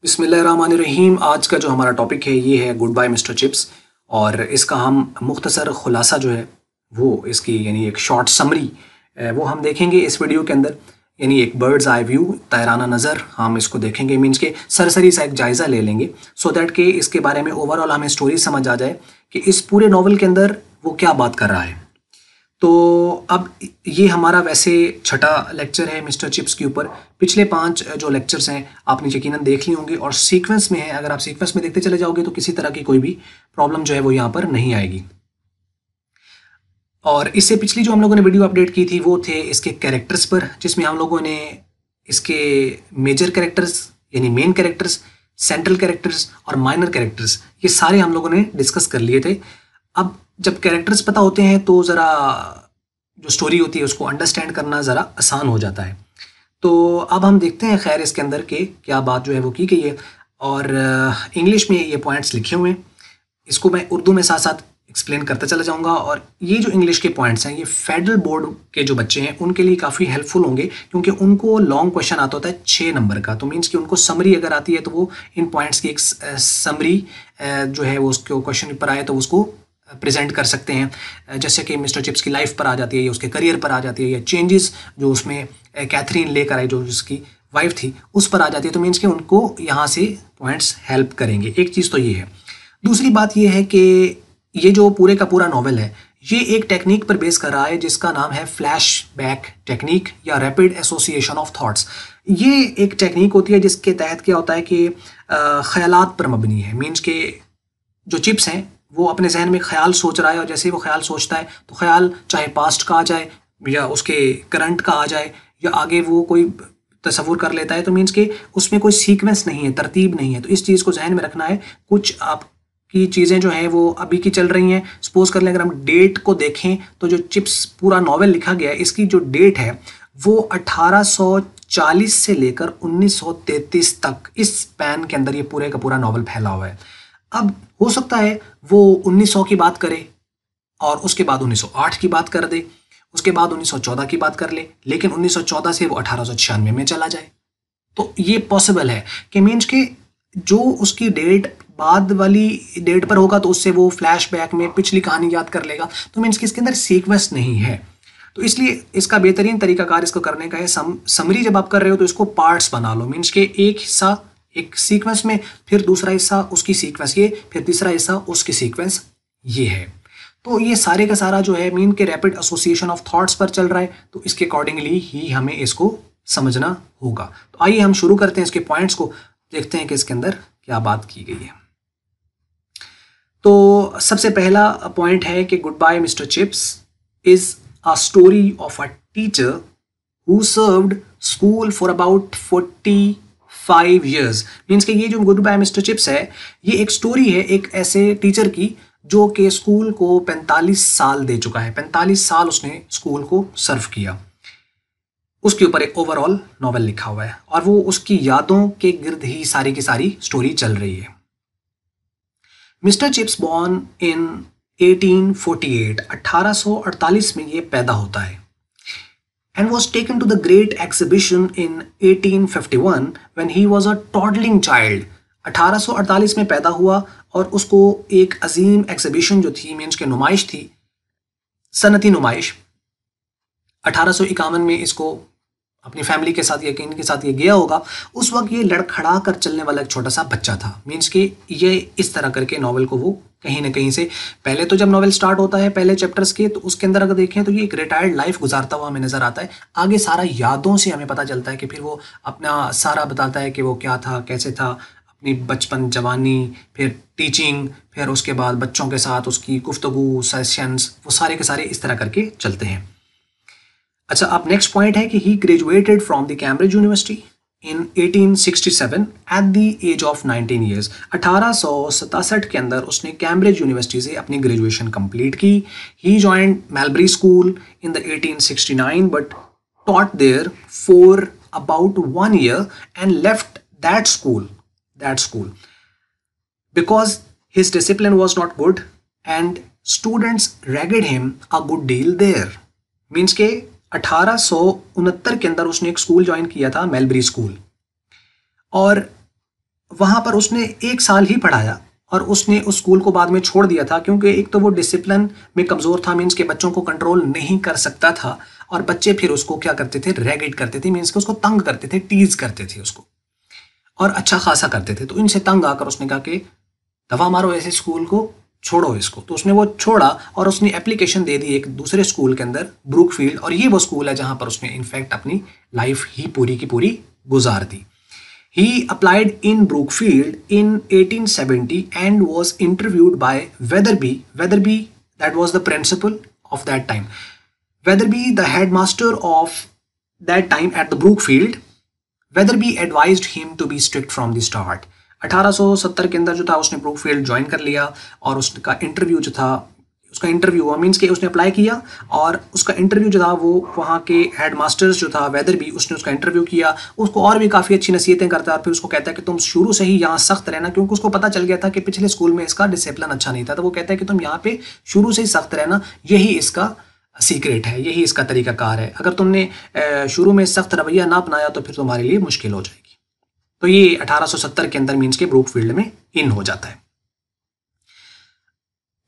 बिस्मिल्लाहिर्रहमानिर्रहीम। आज का जो हमारा टॉपिक है ये है गुड बाय मिस्टर चिप्स। और इसका हम मुख्तसर खुलासा जो है वो इसकी यानी एक शॉर्ट समरी वो हम देखेंगे इस वीडियो के अंदर। यानी एक बर्ड्स आई व्यू, तायराना नज़र हम इसको देखेंगे। मीन्स के सरसरी सा एक जायज़ा ले लेंगे सो दैट कि इसके बारे में ओवरऑल हमें स्टोरी समझ आ जाए कि इस पूरे नावल के अंदर वो क्या बात कर रहा है। तो अब ये हमारा वैसे छठा लेक्चर है मिस्टर चिप्स के ऊपर। पिछले 5 जो लेक्चर्स हैं आपने यकीनन देख लिए होंगे और सीक्वेंस में है। अगर आप सीक्वेंस में देखते चले जाओगे तो किसी तरह की कोई भी प्रॉब्लम जो है वो यहाँ पर नहीं आएगी। और इससे पिछली जो हम लोगों ने वीडियो अपडेट की थी वो थे इसके कैरेक्टर्स पर, जिसमें हम लोगों ने इसके मेजर कैरेक्टर्स यानी मेन कैरेक्टर्स, सेंट्रल कैरेक्टर्स और माइनर कैरेक्टर्स ये सारे हम लोगों ने डिस्कस कर लिए थे। अब जब कैरेक्टर्स पता होते हैं तो ज़रा जो स्टोरी होती है उसको अंडरस्टैंड करना ज़रा आसान हो जाता है। तो अब हम देखते हैं खैर इसके अंदर के क्या बात जो है वो की गई है। और इंग्लिश में ये पॉइंट्स लिखे हुए हैं, इसको मैं उर्दू में साथ साथ एक्सप्लेन करता चला जाऊंगा। और ये जो इंग्लिश के पॉइंट्स हैं ये फेडरल बोर्ड के जो बच्चे हैं उनके लिए काफ़ी हेल्पफुल होंगे, क्योंकि उनको लॉन्ग क्वेश्चन आता होता है 6 नंबर का। तो मीन्स कि उनको समरी अगर आती है तो वो इन पॉइंट्स की एक समरी जो है वो उसके क्वेश्चन पर आए तो उसको प्रेजेंट कर सकते हैं। जैसे कि मिस्टर चिप्स की लाइफ पर आ जाती है या उसके करियर पर आ जाती है या चेंजेस जो उसमें कैथरीन लेकर आई जो उसकी वाइफ थी उस पर आ जाती है। तो मीन्स कि उनको यहाँ से पॉइंट्स हेल्प करेंगे। एक चीज़ तो ये है। दूसरी बात ये है कि ये जो पूरे का पूरा नॉवेल है ये एक टेक्निक पर बेस कर रहा है जिसका नाम है फ्लैश बैक टेक्निक या रैपिड एसोसिएशन ऑफ थॉट्स। ये एक टेक्निक होती है जिसके तहत क्या होता है कि ख्यालात पर मबनी है। मीन्स के जो चिप्स हैं वो अपने जहन में ख्याल सोच रहा है और जैसे ही वो ख्याल सोचता है तो ख्याल चाहे पास्ट का आ जाए या उसके करंट का आ जाए या आगे वो कोई तस्वुर कर लेता है। तो मीन्स के उसमें कोई सीक्वेंस नहीं है, तरतीब नहीं है। तो इस चीज़ को जहन में रखना है। कुछ आपकी चीज़ें जो हैं वो अभी की चल रही हैं। सपोज कर लें अगर हम डेट को देखें तो जो चिप्स पूरा नॉवेल लिखा गया है इसकी जो डेट है वो 1840 से लेकर 1933 तक, इस पैन के अंदर ये पूरे का पूरा नॉवेल फैला हुआ है। अब हो सकता है वो 1900 की बात करे और उसके बाद 1908 की बात कर दे, उसके बाद 1914 की बात कर ले, लेकिन 1914 से वो 1896 में चला जाए। तो ये पॉसिबल है कि मीन्स के जो उसकी डेट बाद वाली डेट पर होगा तो उससे वो फ्लैशबैक में पिछली कहानी याद कर लेगा। तो मीन्स कि इसके अंदर सीक्वेंस नहीं है। तो इसलिए इसका बेहतरीन तरीकाकार इसको करने का है, समरी जब आप कर रहे हो तो इसको पार्ट्स बना लो। मीन्स के एक हिस्सा एक सीक्वेंस में, फिर दूसरा हिस्सा उसकी सीक्वेंस ये, फिर तीसरा हिस्सा उसकी सीक्वेंस ये है। तो ये सारे का सारा जो है मीन के रैपिड एसोसिएशन ऑफ थॉट्स पर चल रहा है। तो इसके अकॉर्डिंगली ही हमें इसको समझना होगा। तो आइए हम शुरू करते हैं इसके पॉइंट्स को, देखते हैं कि इसके अंदर क्या बात की गई है। तो सबसे पहला पॉइंट है कि goodbye Mr Chips is a story of a teacher who served school for about 45 years। Means कि ये जो गुड बाय मिस्टर चिप्स है ये एक स्टोरी है एक ऐसे टीचर की जो कि स्कूल को 45 साल दे चुका है। 45 साल उसने स्कूल को सर्व किया। उसके ऊपर एक ओवरऑल नॉवेल लिखा हुआ है और वो उसकी यादों के गिर्द ही सारी की सारी स्टोरी चल रही है। मिस्टर चिप्स बॉर्न इन 1848, 1848 में ये पैदा होता है and was taken to the great exhibition in 1851 when he was a toddling child। 1848 में पैदा हुआ और उसको एक अजीम एग्जीबिशन जो थी मीन्स के नुमाइश थी, सनती नुमाइश, 1851 में इसको अपनी फैमिली के साथ या किन के साथ ये गया होगा। उस वक्त ये लड़खड़ा कर चलने वाला एक छोटा सा बच्चा था। मीन्स कि ये इस तरह करके नॉवेल को वो कहीं ना कहीं से पहले तो जब नॉवेल स्टार्ट होता है पहले चैप्टर्स के तो उसके अंदर अगर देखें तो ये एक रिटायर्ड लाइफ गुजारता हुआ हमें नजर आता है। आगे सारा यादों से हमें पता चलता है कि फिर वो अपना सारा बताता है कि वो क्या था, कैसे था, अपनी बचपन, जवानी, फिर टीचिंग, फिर उसके बाद बच्चों के साथ उसकी गुफ्तगू, सेशंस, वो सारे के सारे इस तरह करके चलते हैं। अच्छा, अब नेक्स्ट पॉइंट है कि he graduated from the Cambridge University in 1867 at the age of 19 years. 1867 के अंदर उसने कैम्ब्रिज यूनिवर्सिटी से अपनी ग्रेजुएशन कंप्लीट की। He joined Melbury school in the 1869 but taught there for about 1 year and left that school because his discipline was not good and students ragged him a good deal there। Means के 1869 के अंदर उसने एक school join किया था, mulberry school, और वहाँ पर उसने 1 साल ही पढ़ाया और उसने उस स्कूल को बाद में छोड़ दिया था, क्योंकि एक तो वो डिसिप्लिन में कमज़ोर था, मीन्स के बच्चों को कंट्रोल नहीं कर सकता था, और बच्चे फिर उसको क्या करते थे, रेगेट करते थे, मीन्स के उसको तंग करते थे, टीज करते थे उसको, और अच्छा खासा करते थे। तो इनसे तंग आकर उसने कहा कि दफा मारो ऐसे स्कूल को, छोड़ो इसको। तो उसने वो छोड़ा और उसने एप्लीकेशन दे दी एक दूसरे स्कूल के अंदर, ब्रूकफील्ड, और ये वो स्कूल है जहाँ पर उसने इनफैक्ट अपनी लाइफ ही पूरी की पूरी गुजार दी। He applied in Brookfield in 1870 and was interviewed by Weatherby. Weatherby, that was the principal of that time. Weatherby, the headmaster of that time at the Brookfield. Weatherby advised him to be strict from the start. 1870 के अंदर जो था उसने Brookfield join कर लिया, और उसका interview जो था, उसका इंटरव्यू हुआ, मीन्स कि उसने अप्लाई किया और उसका इंटरव्यू जो था वो वहाँ के हेड मास्टर्स जो था वेदरबी, उसने उसका इंटरव्यू किया, उसको और भी काफ़ी अच्छी नसीहतें करता है, और फिर उसको कहता है कि तुम शुरू से ही यहाँ सख्त रहना, क्योंकि उसको पता चल गया था कि पिछले स्कूल में इसका डिसिप्लिन अच्छा नहीं था। तो वो कहता है कि तुम यहाँ पे शुरू से ही सख्त रहना, यही इसका सीक्रेट है, यही इसका तरीकाकार है। अगर तुमने शुरू में सख्त रवैया ना अपनाया तो फिर तुम्हारे लिए मुश्किल हो जाएगी। तो ये 1870 के अंदर मीन्स के ब्रूकफील्ड में इन हो जाता है।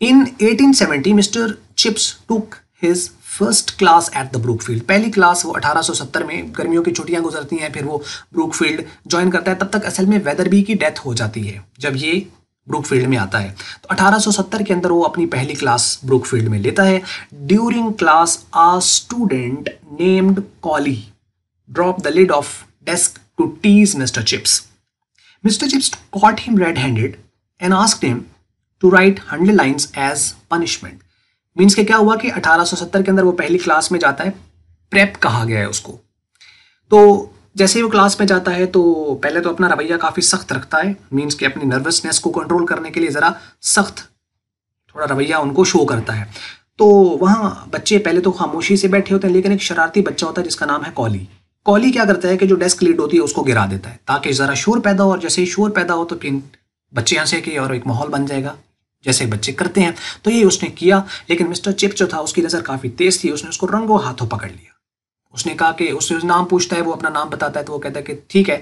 In 1870, Mr. Chips took his first class at the Brookfield. पहली क्लास वो 1870 में, गर्मियों की छुट्टियां गुजरती हैं, फिर वो ब्रूकफील्ड ज्वाइन करता है। तब तक असल में वेदरबी की डेथ हो जाती है जब ये ब्रूकफील्ड में आता है। तो 1870 के अंदर वो अपनी पहली क्लास ब्रूकफील्ड में लेता है। During class a student named Collie dropped the lid of desk to tease Mr. Chips. Mr. Chips caught him red-handed and asked him to write 100 lines as punishment. Means के क्या हुआ कि 1870 के अंदर वो पहली क्लास में जाता है, प्रेप कहा गया है उसको। तो जैसे ही वो क्लास में जाता है तो पहले तो अपना रवैया काफ़ी सख्त रखता है, मीन्स के अपनी नर्वसनेस को कंट्रोल करने के लिए ज़रा सख्त थोड़ा रवैया उनको शो करता है। तो वहाँ बच्चे पहले तो खामोशी से बैठे होते हैं, लेकिन एक शरारती बच्चा होता है जिसका नाम है कॉली। कॉली क्या करता है कि जो डेस्क लीड होती है उसको गिरा देता है ताकि ज़रा शोर पैदा हो, और जैसे ही शोर पैदा हो तो फिर बच्चे हंसे कि और एक माहौल बन जाएगा, जैसे बच्चे करते हैं। तो ये उसने किया, लेकिन मिस्टर चिप जो था उसकी नज़र काफ़ी तेज थी, उसने उसको रंगों हाथों पकड़ लिया। उसने कहा कि उससे नाम पूछता है, वो अपना नाम बताता है, तो वो कहता है कि ठीक है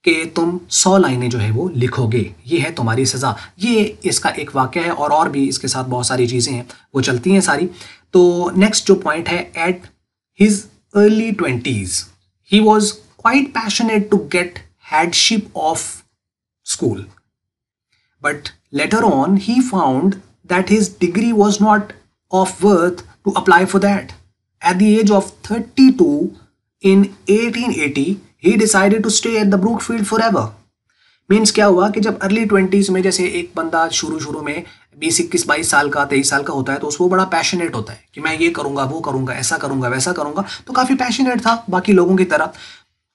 कि तुम 100 लाइनें जो है वो लिखोगे, ये है तुम्हारी सज़ा। ये इसका एक वाक़या है, और भी इसके साथ बहुत सारी चीज़ें हैं वो चलती हैं सारी। तो नेक्स्ट जो पॉइंट है, at his early 20s he was quite passionate to get headship of school, but later on he found that his degree was not of worth to apply for that. At the age of 32 in 1880 he decided to stay at the Brookfield forever. Means क्या हुआ कि जब early 20s में जैसे एक बंदा शुरू में 20, 21, 22 साल का, 23 साल का होता है, तो उसको बड़ा पैशनेट होता है कि मैं ये करूँगा, वो करूँगा, ऐसा करूँगा, वैसा करूँगा। तो काफ़ी पैशनेट था बाकी लोगों की तरह,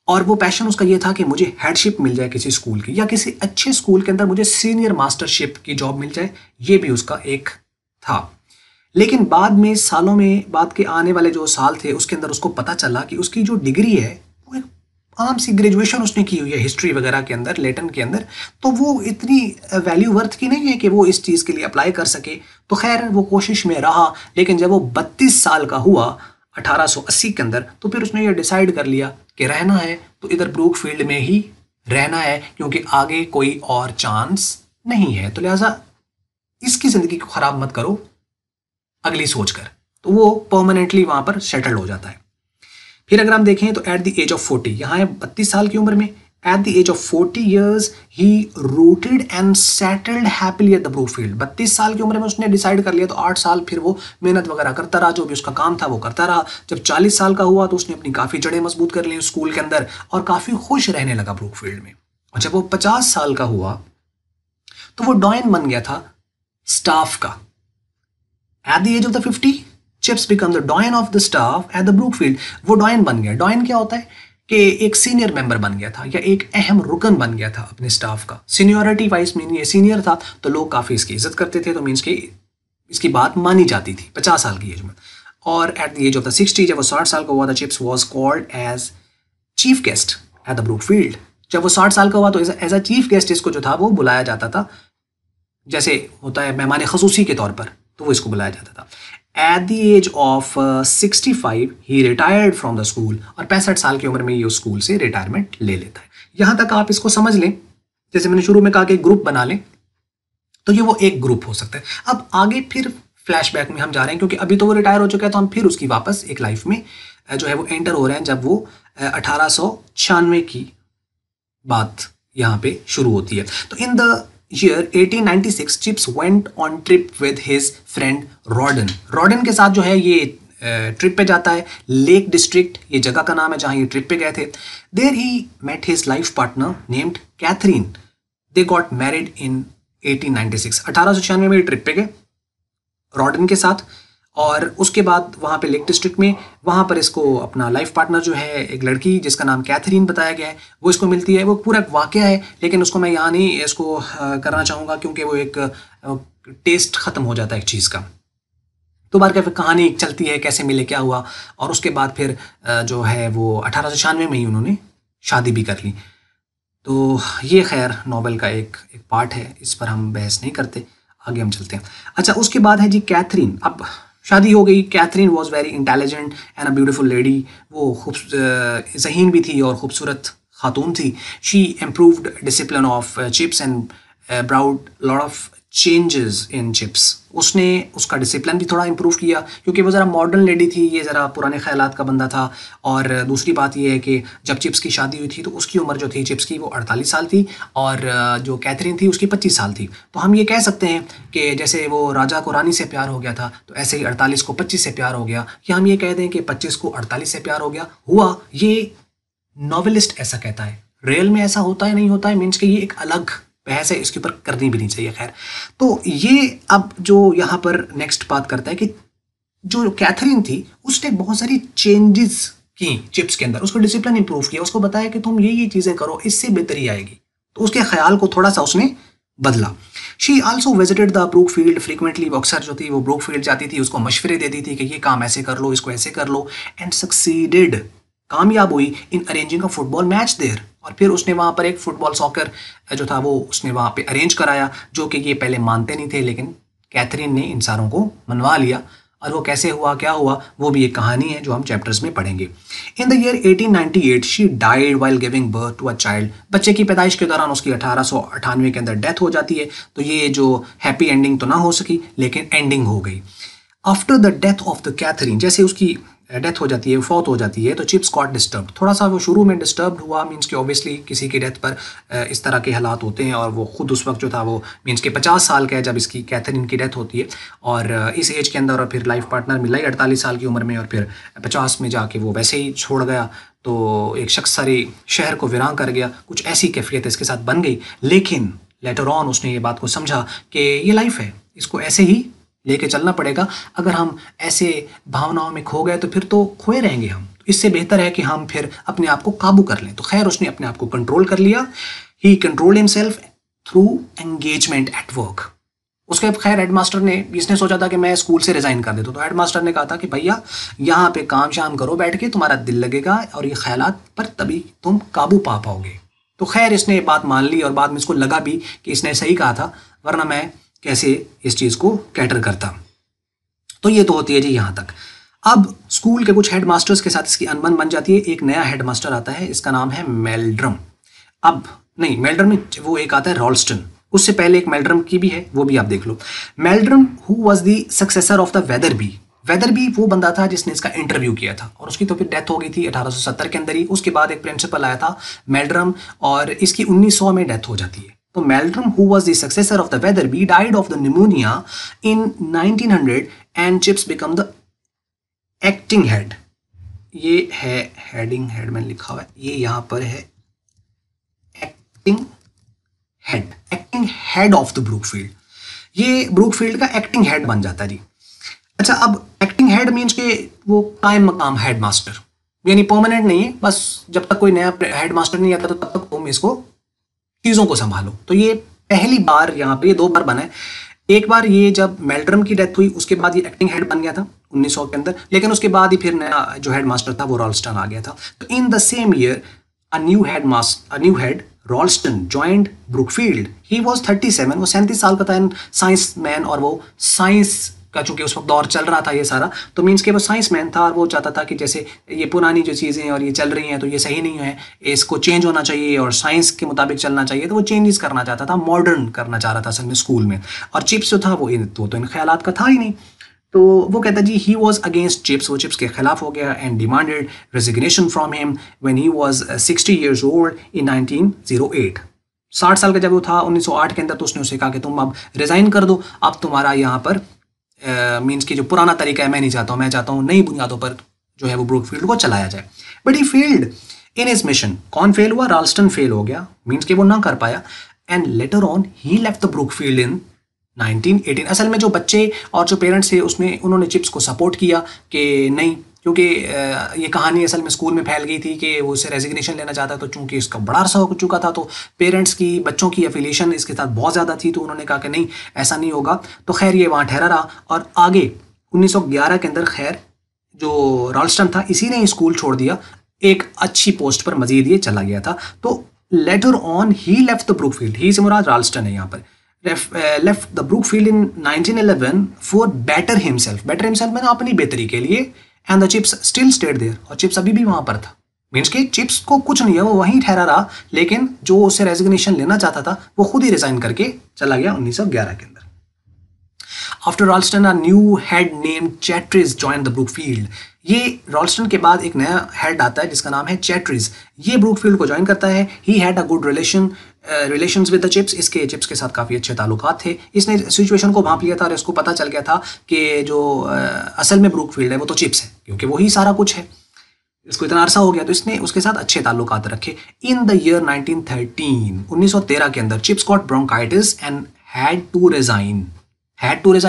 और वो पैशन उसका ये था कि मुझे हेडशिप मिल जाए किसी स्कूल की, या किसी अच्छे स्कूल के अंदर मुझे सीनियर मास्टरशिप की जॉब मिल जाए, ये भी उसका एक था। लेकिन बाद में सालों में, बाद के आने वाले जो साल थे उसके अंदर उसको पता चला कि उसकी जो डिग्री है वो एक आम सी ग्रेजुएशन उसने की हुई है हिस्ट्री वगैरह के अंदर, लेटन के अंदर, तो वो इतनी वैल्यू वर्थ की नहीं है कि वो इस चीज़ के लिए अप्लाई कर सके। तो खैर वो कोशिश में रहा, लेकिन जब वो 32 साल का हुआ 1880 के अंदर, तो फिर उसने ये डिसाइड कर लिया कि रहना है तो इधर ब्रूकफील्ड में ही रहना है, क्योंकि आगे कोई और चांस नहीं है। तो लिहाजा इसकी ज़िंदगी को ख़राब मत करो अगली सोच कर। तो वो परमानेंटली वहाँ पर सेटल हो जाता है। फिर अगर हम देखें तो एट द एज ऑफ 40, यहाँ है 32 साल की उम्र में, at the age of 40 years he rooted and settled happily at the Brookfield. 32 साल की उम्र में उसने डिसाइड कर लिया, तो 8 साल फिर वो मेहनत वगैरह करता रहा, जो भी उसका काम था वो करता रहा। जब 40 साल का हुआ तो उसने अपनी काफ़ी जड़ें मजबूत कर ली उस स्कूल के अंदर, और काफ़ी खुश रहने लगा ब्रूकफील्ड में। और जब वो 50 साल का हुआ तो वो डॉयन बन गया था स्टाफ का। At the age of the 50 Chips become the doyen of the staff at the Brookfield. वो डॉयन बन गया। डॉयन क्या होता है कि एक सीनियर मेंबर बन गया था, या एक अहम रुकन बन गया था अपने स्टाफ का। सीनियरिटी वाइज मीन ये सीनियर था तो लोग काफ़ी इसकी इज्जत करते थे, तो मीन्स कि इसकी बात मानी जाती थी 50 साल की एज में। और at the age of the 60, जब वो 60 साल का हुआ, the Chips was called as chief guest at the Brookfield. जब वो 60 साल का हुआ तो एज अ चीफ गेस्ट इसको जो था वो बुलाया जाता था, जैसे होता है मेहमान खसूसी के तौर पर, तो वो इसको बुलाया जाता था। At the age of 65 he retired from the school, और 65 साल की उम्र में ये उस स्कूल से रिटायरमेंट ले लेता है। यहाँ तक आप इसको समझ लें जैसे मैंने शुरू में कहा कि ग्रुप बना लें, तो ये वो एक ग्रुप हो सकता है। अब आगे फिर फ्लैशबैक में हम जा रहे हैं, क्योंकि अभी तो वो रिटायर हो चुका है, तो हम फिर उसकी वापस एक लाइफ में जो है वो एंटर हो रहे हैं, जब वो 1896 की बात यहाँ पे शुरू होती है। तो in the year 1896 chips went on trip with his friend रॉडन। रॉडन के साथ जो है ये ट्रिप पे जाता है। लेक डिस्ट्रिक्ट ये जगह का नाम है जहाँ ये ट्रिप पे गए थे। There he met his life partner named Catherine. They got married in 1896। 1896 में ट्रिप पे गए रॉडन के साथ, और उसके बाद वहाँ पे लेक डिस्ट्रिक्ट में वहाँ पर इसको अपना लाइफ पार्टनर जो है एक लड़की जिसका नाम कैथरीन बताया गया है वो इसको मिलती है। वो पूरा एक वाक़या है, लेकिन उसको मैं यहाँ नहीं इसको करना चाहूँगा, क्योंकि वो एक टेस्ट ख़त्म हो जाता है एक चीज़ का। तो बार फिर कहानी चलती है कैसे मिले क्या हुआ, और उसके बाद फिर जो है वो 1896 में ही उन्होंने शादी भी कर ली। तो ये खैर नावल का एक पार्ट है, इस पर हम बहस नहीं करते, आगे हम चलते हैं। अच्छा, उसके बाद है जी कैथरीन। अब शादी हो गई। Catherine was very intelligent and a beautiful lady. वो खूब ज़हीन भी थी और खूबसूरत खातून थी। She improved discipline of Chips and brought lot of changes in Chips. उसने उसका डिसिप्लिन भी थोड़ा इम्प्रूव किया, क्योंकि वो ज़रा मॉडर्न लेडी थी, ये ज़रा पुराने ख्यालात का बंदा था। और दूसरी बात ये है कि जब चिप्स की शादी हुई थी तो उसकी उम्र जो थी चिप्स की वो 48 साल थी, और जो कैथरीन थी उसकी 25 साल थी। तो हम ये कह सकते हैं कि जैसे वो राजा को रानी से प्यार हो गया था, तो ऐसे ही 48 को 25 से प्यार हो गया, या हम ये कह दें कि 25 को 48 से प्यार हो गया। हुआ ये नॉवेलिस्ट ऐसा कहता है, रियल में ऐसा होता है नहीं होता है, मीन्स कि ये एक अलग बहस है, इसके ऊपर करनी भी नहीं चाहिए। खैर, तो ये अब जो यहाँ पर नेक्स्ट बात करता है कि जो कैथरीन थी उसने बहुत सारी चेंजेस की चिप्स के अंदर, उसको डिसिप्लिन इंप्रूव किया, उसको बताया कि तुम ये चीज़ें करो, इससे बेहतरी आएगी। तो उसके ख्याल को थोड़ा सा उसने बदला। She also visited the Brookfield frequently. वो अक्सर जो थी वो ब्रूक फील्ड जाती थी, उसको मशवरे देती थी कि ये काम ऐसे कर लो, इसको ऐसे कर लो, एंड सक्सीडेड, कामयाब हुई in arranging a football match there. और फिर उसने वहाँ पर एक फुटबॉल सॉकर जो था वो उसने वहाँ पे अरेंज कराया, जो कि ये पहले मानते नहीं थे, लेकिन कैथरीन ने इन सारों को मनवा लिया। और वो कैसे हुआ क्या हुआ वो भी एक कहानी है जो हम चैप्टर्स में पढ़ेंगे। In the year 1898 she died while giving birth to a child. बच्चे की पैदाइश के दौरान उसकी 1898 के अंदर डेथ हो जाती है। तो ये जो हैप्पी एंडिंग तो ना हो सकी, लेकिन एंडिंग हो गई। After the death of the Catherine, जैसे उसकी डेथ हो जाती है, फौत हो जाती है, तो चिप्स गॉट डिस्टर्ब। थोड़ा सा वो शुरू में डिस्टर्ब हुआ, मीन्स कि ऑब्वियसली किसी की डेथ पर इस तरह के हालात होते हैं, और वो खुद उस वक्त जो था वो मीन्स कि 50 साल का है जब इसकी कैथरीन की डेथ होती है, और इस एज के अंदर और फिर लाइफ पार्टनर मिला ही 48 साल की उम्र में, और फिर 50 में जाके वो वैसे ही छोड़ गया। तो एक शख्स सारे शहर को वीरान कर गया, कुछ ऐसी कैफियत इसके साथ बन गई। लेकिन लेटर ऑन उसने ये बात को समझा कि ये लाइफ है, इसको ऐसे ही लेके चलना पड़ेगा। अगर हम ऐसे भावनाओं में खो गए तो फिर तो खोए रहेंगे हम। इससे बेहतर है कि हम फिर अपने आप को काबू कर लें। तो खैर उसने अपने आप को कंट्रोल कर लिया। He controlled himself through engagement at work. उसके खैर हेडमास्टर ने, इसने सोचा था कि मैं स्कूल से रिजाइन कर देता हूँ, तो हेडमास्टर ने कहा था कि भैया यहाँ पे काम शाम करो बैठ के, तुम्हारा दिल लगेगा और ये ख्यालात पर तभी तुम काबू पा पाओगे। तो खैर इसने बात मान ली, और बाद में इसको लगा भी कि इसने सही कहा था, वरना मैं कैसे इस चीज़ को कैटर करता। तो ये तो होती है जी यहाँ तक। अब स्कूल के कुछ हेडमास्टर्स के साथ इसकी अनबन बन जाती है। एक नया हेडमास्टर आता है, इसका नाम है मेल्ड्रम। अब नहीं, मेल्ड्रम में वो एक आता है रॉल्स्टन, उससे पहले एक मेल्ड्रम की भी है, वो भी आप देख लो। Meldrum who was the successor of the Wetherby. Wetherby वो बंदा था जिसने इसका इंटरव्यू किया था, और उसकी तो फिर डेथ हो गई थी 1870 के अंदर ही। उसके बाद एक प्रिंसिपल आया था मेल्ड्रम, और इसकी 1900 में डेथ हो जाती है। तो Meldrum who was the successor of the Wetherby died of the pneumonia in 1900 and Chips become the acting head. ये है हेडिंग हेड मैंने लिखा हुआ है, ये यहां पर है acting head of the Brookfield. ये ब्रूकफील्ड का एक्टिंग हेड बन जाता है जी। अच्छा, अब एक्टिंग हेड मीन्स के वो कायम मकाम हेड मास्टर, यानी परमानेंट नहीं है, बस जब तक कोई नया हेड मास्टर नहीं आता तो तब तक तुम इसको चीज़ों को संभालो। तो ये पहली बार यहाँ पे, ये 2 बार बना है। एक बार ये जब मेल्ड्रम की डेथ हुई उसके बाद ये एक्टिंग हेड बन गया था 1900 के अंदर, लेकिन उसके बाद ही फिर नया जो हेड मास्टर था वो रॉल्स्टन आ गया था। तो in the same year a new head Rolston joined Brookfield. He was 37, वो 37 साल का था, साइंस मैन, और वो साइंस का चूंकि उस वक्त दौर चल रहा था ये सारा, तो मीन्स के वो साइंस मैन था और वो चाहता था कि जैसे ये पुरानी जो चीज़ें और ये चल रही हैं तो ये सही नहीं है, इसको चेंज होना चाहिए और साइंस के मुताबिक चलना चाहिए। तो वो चेंजेस करना चाहता था, मॉडर्न करना चाह रहा था असल में स्कूल में। और चिप्स जो था वो तो इन ख्यालात का था ही नहीं। तो वो कहता जी ही वॉज अगेंस्ट चिप्स, वो चिप्स के खिलाफ हो गया and demanded resignation from him when he was 60 years old in 1908। 60 साल का जब वो था 1908 के अंदर, तो उसने उसे कहा कि तुम अब रिज़ाइन कर दो, अब तुम्हारा यहाँ पर मीन्स की जो पुराना तरीका है मैं नहीं चाहता हूँ, मैं चाहता हूँ नई बुनियादों पर जो है वो ब्रूकफील्ड को चलाया जाए। But he failed in his mission. कौन फेल हुआ? राल्स्टन फेल हो गया, मीन्स कि वो ना कर पाया। And later on he left the Brookfield in 1918। असल में जो बच्चे और जो पेरेंट्स थे उसमें उन्होंने चिप्स को सपोर्ट किया कि नहीं, क्योंकि ये कहानी असल में स्कूल में फैल गई थी कि वो उससे रेजिग्नेशन लेना चाहता, तो चूंकि इसका बड़ा अरसा हो चुका था तो पेरेंट्स की बच्चों की एफिलिएशन इसके साथ बहुत ज़्यादा थी, तो उन्होंने कहा कि नहीं ऐसा नहीं होगा। तो खैर ये वहाँ ठहरा रहा और आगे 1911 के अंदर खैर जो राल्स्टन था इसी ने स्कूल छोड़ दिया, एक अच्छी पोस्ट पर मजीद ये चला गया था। तो later on he left the Brookfield, he से मुराद राल्स्टन है यहाँ पर, left the Brookfield in 1911 for better himself मैंने अपनी बेहतरी के लिए, and the chips still stayed there, और चिप्स अभी भी वहां पर था। मीन्स के चिप्स को कुछ नहीं है, वो वहीं ठहरा रहा, लेकिन जो उससे रेजिग्नेशन लेना चाहता था वो खुद ही रिजाइन करके चला गया 1911 के अंदर। After Ralston a new head named Chatridge joined the Brookfield। ये राल्स्टन के बाद एक नया हेड आता है जिसका नाम है चैट्रिज, ये ब्रूकफील्ड को ज्वाइन करता है। He had a good relations with the chips, इसके चिप्स के साथ काफ़ी अच्छे ताल्लुकात थे। इसने सिचुएशन को भांप लिया था और इसको पता चल गया था कि जो असल में ब्रूकफील्ड है वो तो चिप्स है, क्योंकि वही सारा कुछ है। इसको इतना अरसा हो गया तो इसने उसके साथ अच्छे ताल्लुकात रखे। इन द ईयर 1913 के अंदर Chips got bronchitis and had to resign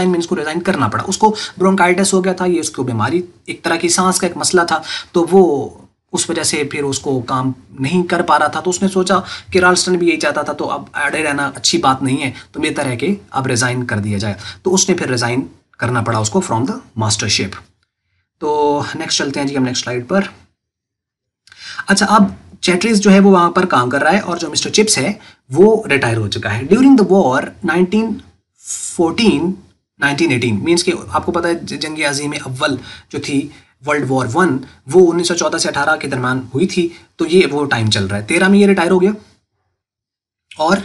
means को रिजाइन करना पड़ा। उसको ब्रोंकाइटिस हो गया था, ये उसको बीमारी, एक तरह की सांस का एक मसला था, तो वो उस वजह से फिर उसको काम नहीं कर पा रहा था। तो उसने सोचा कि राल्स्टन भी यही चाहता था, तो अब अड़े रहना अच्छी बात नहीं है, तो बेहतर है कि अब रिज़ाइन कर दिया जाए। तो उसने फिर रिज़ाइन करना पड़ा उसको फ्रॉम द मास्टरशिप। तो नेक्स्ट चलते हैं जी हम नेक्स्ट स्लाइड पर। अच्छा, अब चैट्रिज जो है वो वहाँ पर काम कर रहा है और जो मिस्टर चिप्स है वो रिटायर हो चुका है। ड्यूरिंग द वॉर 1918 मीन्स कि आपको पता है जंग अज़ीम अव्वल जो थी वर्ल्ड वॉर 1 वो 1914 से 18 के दरमियान हुई थी, तो ये वो टाइम चल रहा है। 13 में ये रिटायर हो गया और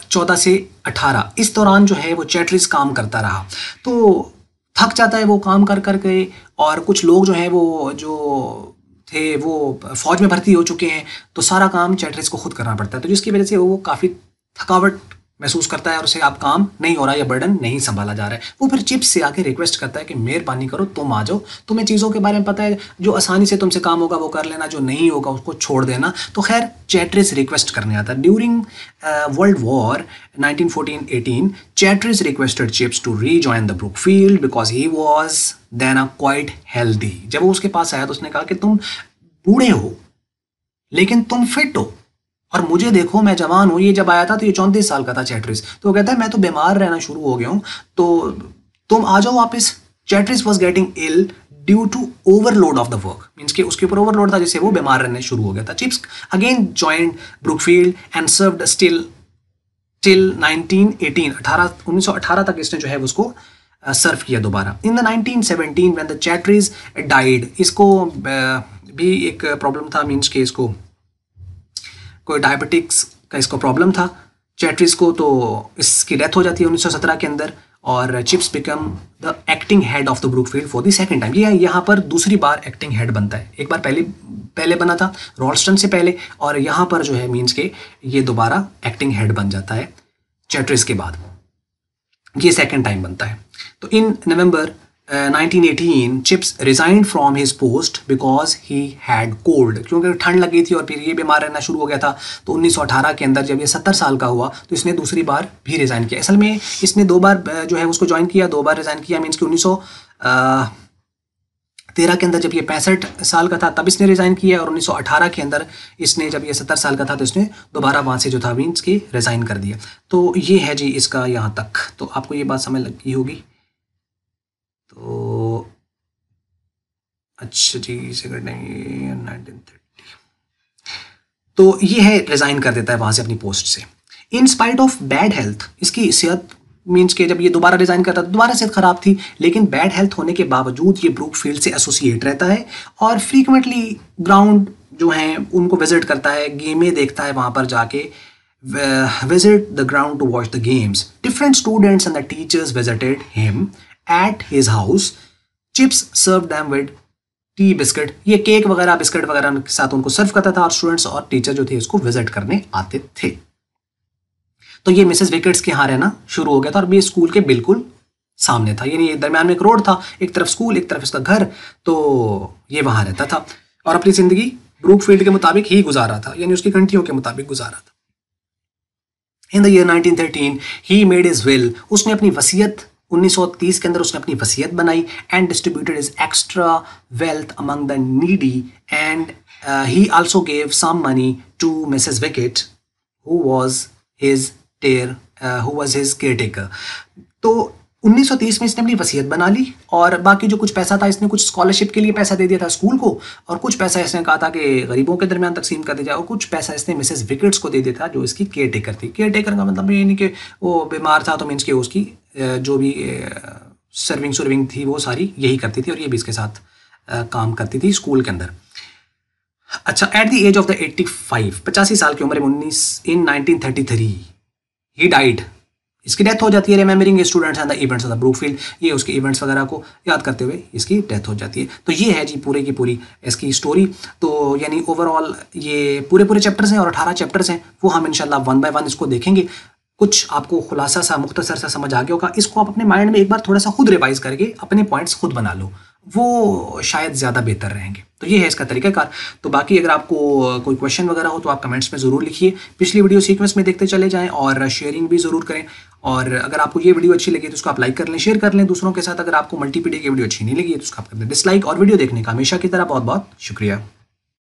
14 से 18 इस दौरान जो है वो चैट्रिज काम करता रहा। तो थक जाता है वो काम कर कर के, और कुछ लोग जो हैं वो जो थे वो फौज में भर्ती हो चुके हैं, तो सारा काम चैट्रिज को खुद करना पड़ता है, तो जिसकी वजह से वो काफ़ी थकावट महसूस करता है और उसे अब काम नहीं हो रहा है या बर्डन नहीं संभाला जा रहा है। वो फिर चिप्स से आके रिक्वेस्ट करता है कि मेहरबानी करो तुम आ जाओ, तुम्हें चीज़ों के बारे में पता है, जो आसानी से तुमसे काम होगा वो कर लेना, जो नहीं होगा उसको छोड़ देना। तो खैर चैट्रिज रिक्वेस्ट करने आता है। During world war 1914-18 Chatteris requested Chips to rejoin the Brookfield because he was then a quite healthy. जब वो उसके पास आया तो उसने कहा कि तुम बूढ़े हो लेकिन तुम फिट हो, और मुझे देखो मैं जवान हूँ। ये जब आया था तो ये 34 साल का था चैट्रिज, तो वो कहता है मैं तो बीमार रहना शुरू हो गया हूँ, तो तुम आ जाओ वापस। Chatteris was getting ill due to overload of the work, means कि उसके ऊपर ओवरलोड था जिससे वो बीमार रहने शुरू हो गया था। Chips again joined Brookfield and served still till 1918 तक इसने जो है उसको सर्व किया दोबारा। In the 1917 when the Chatteris died, इसको भी एक प्रॉब्लम था, मीन्स कि इसको कोई डायबिटिक्स का इसको प्रॉब्लम था चैट्रिज को, तो इसकी डेथ हो जाती है 1917 के अंदर, और chips become the acting head of the Brookfield for the second time. ये यहाँ पर दूसरी बार एक्टिंग हेड बनता है, एक बार पहले बना था राल्स्टन से पहले, और यहाँ पर जो है मीन्स के ये दोबारा एक्टिंग हेड बन जाता है चैट्रिज के बाद, ये सेकंड टाइम बनता है। तो in November 1918 Chips resigned from his post because he had cold, क्योंकि ठंड लगी थी और फिर ये बीमार रहना शुरू हो गया था। तो 1918 के अंदर जब ये 70 साल का हुआ तो इसने दूसरी बार भी रिज़ाइन किया। असल में इसने 2 बार जो है उसको ज्वाइन किया, 2 बार रिज़ाइन किया, मीन्स कि 1913 के अंदर जब ये 65 साल का था तब इसने रिज़ाइन किया, और 1918 के अंदर इसने जब ये 70 साल का था तो इसने दोबारा वहाँ से जो था मीन्स की रिज़ाइन कर दिया। तो ये है जी इसका यहाँ तक। तो आपको ये बात समझ लगी होगी। तो अच्छा जी 1930, तो ये है रिज़ाइन कर देता है वहाँ से अपनी पोस्ट से। In spite of bad health, इसकी सेहत मीन्स के जब ये दोबारा डिज़ाइन करता तो दोबारा सेहत ख़राब थी, लेकिन बैड हेल्थ होने के बावजूद ये ब्रूकफील्ड से एसोसिएट रहता है और फ्रीक्वेंटली ग्राउंड जो हैं उनको विजिट करता है, गेमें देखता है वहाँ पर जाके, visit the ground to watch the games. Different students and the teachers visited him at his house. Chips served them with T biscuit, ये केक वगैरह बिस्किट वगैरह के साथ उनको सर्व करता था और स्टूडेंट्स और टीचर जो थे इसको विजिट करने आते थे। तो ये मिसेस विकेट्स के यहाँ रहना शुरू हो गया था और ये स्कूल के बिल्कुल सामने था, यानी दरम्यान में एक रोड था, एक तरफ स्कूल एक तरफ इसका घर, तो ये वहाँ रहता था और अपनी ज़िंदगी ब्रूकफील्ड के मुताबिक ही गुजारा था, यानी उसकी घंटियों के मुताबिक गुजारा था। इन the year 1913 he made his will, उसने अपनी वसीयत 1930 के अंदर उसने अपनी वसीयत बनाई and distributed his extra wealth among the needy and he also gave some money to Mrs Wickett who was his caretaker. तो 1930 में इसने अपनी वसीयत बना ली और बाकी जो कुछ पैसा था इसने कुछ स्कॉलरशिप के लिए पैसा दे दिया था स्कूल को, और कुछ पैसा इसने कहा था कि गरीबों के दरमियान तकसीम कर दिया जाए, और कुछ पैसा इसने मिसेस विकेट्स को दे दिया था जो इसकी केयर टेकर थी। केयर टेकर का मतलब ये नहीं कि वो बीमार था तो मीन्स कि उसकी जो भी सर्विंग थी वो सारी यही करती थी और ये भी इसके साथ काम करती थी स्कूल के अंदर। अच्छा, at the age of the 85 साल की उम्र में 1933 ही डाइड, इसकी डेथ हो जाती है। Remembering students and the events of the Brookfield, ये उसके इवेंट्स वगैरह को याद करते हुए इसकी डेथ हो जाती है। तो ये है जी पूरे की पूरी इसकी स्टोरी। तो यानी ओवरऑल ये पूरे चैप्टर्स हैं और 18 चैप्टर्स हैं, वो हम इंशाल्लाह 1 बाय 1 इसको देखेंगे। कुछ आपको खुलासा सा मुख्तसर सा समझ आ गया होगा, इसको आप अपने माइंड में एक बार थोड़ा सा खुद रिवाइज करके अपने पॉइंट्स खुद बना लो, वो शायद ज़्यादा बेहतर रहेंगे। तो ये है इसका तरीक़ाकार। तो बाकी अगर आपको कोई क्वेश्चन वगैरह हो तो आप कमेंट्स में ज़रूर लिखिए, पिछली वीडियो सीक्वेंस में देखते चले जाएं और शेयरिंग भी ज़रूर करें। और अगर आपको ये वीडियो अच्छी लगी तो उसको आप लाइक कर लें, शेयर कर लें दूसरों के साथ। अगर आपको मल्टीपीडिया की वीडियो अच्छी नहीं लगी तो उसको आप कर दें डिसलाइक। और वीडियो देखने का हमेशा की तरह बहुत बहुत शुक्रिया।